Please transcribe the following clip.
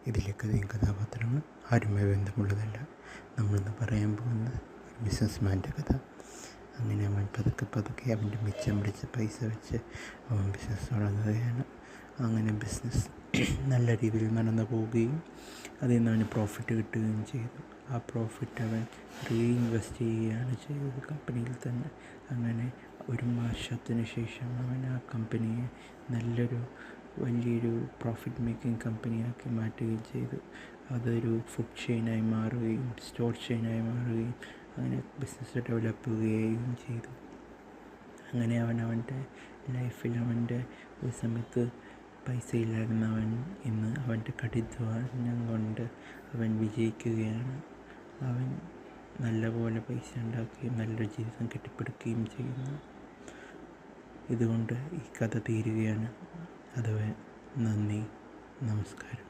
ഇതിലെ കഥയും കഥാപാത്രങ്ങളും ആരുമായി ബന്ധമുള്ളതല്ല. നമ്മളിന്ന് പറയാൻ പോകുന്നത് ഒരു ബിസിനസ്മാൻ്റെ കഥ. അങ്ങനെ അവൻ പതുക്കെ അവൻ്റെ മിച്ചം പിടിച്ച പൈസ വെച്ച് അവൻ ബിസിനസ് തുടങ്ങുകയാണ്. അങ്ങനെ ബിസിനസ് നല്ല രീതിയിൽ നടന്നു പോവുകയും അതിൽ നിന്ന് അവന് പ്രോഫിറ്റ് കിട്ടുകയും ചെയ്തു. ആ പ്രോഫിറ്റ് അവൻ റീഇൻവെസ്റ്റ് ചെയ്യുകയാണ് ചെയ്തത് കമ്പനിയിൽ തന്നെ. അങ്ങനെ 1 വർഷത്തിന് ശേഷം അവൻ ആ കമ്പനിയെ വലിയൊരു പ്രോഫിറ്റ് മേക്കിംഗ് കമ്പനിയാക്കി മാറ്റുകയും ചെയ്തു. അതൊരു ഫുഡ് ചെയിനായി മാറുകയും സ്റ്റോർ ചെയിനായി മാറുകയും അങ്ങനെ ബിസിനസ് ഡെവലപ്പ് ചെയ്യുകയും ചെയ്തു. അങ്ങനെ അവൻ്റെ ലൈഫിൽ ഒരു സമയത്ത് പൈസ ഇല്ലായിരുന്നവൻ ഇന്ന് അവൻ്റെ കഠിനാധ്വാനം കൊണ്ട് അവൻ വിജയിക്കുകയാണ്. അവൻ നല്ലപോലെ പൈസ ഉണ്ടാക്കുകയും നല്ലൊരു ജീവിതം കെട്ടിപ്പടുക്കുകയും ചെയ്യുന്നു. ഇതുകൊണ്ട് ഈ കഥ തീരുകയാണ്. അതുവരെ നന്ദി, നമസ്കാരം.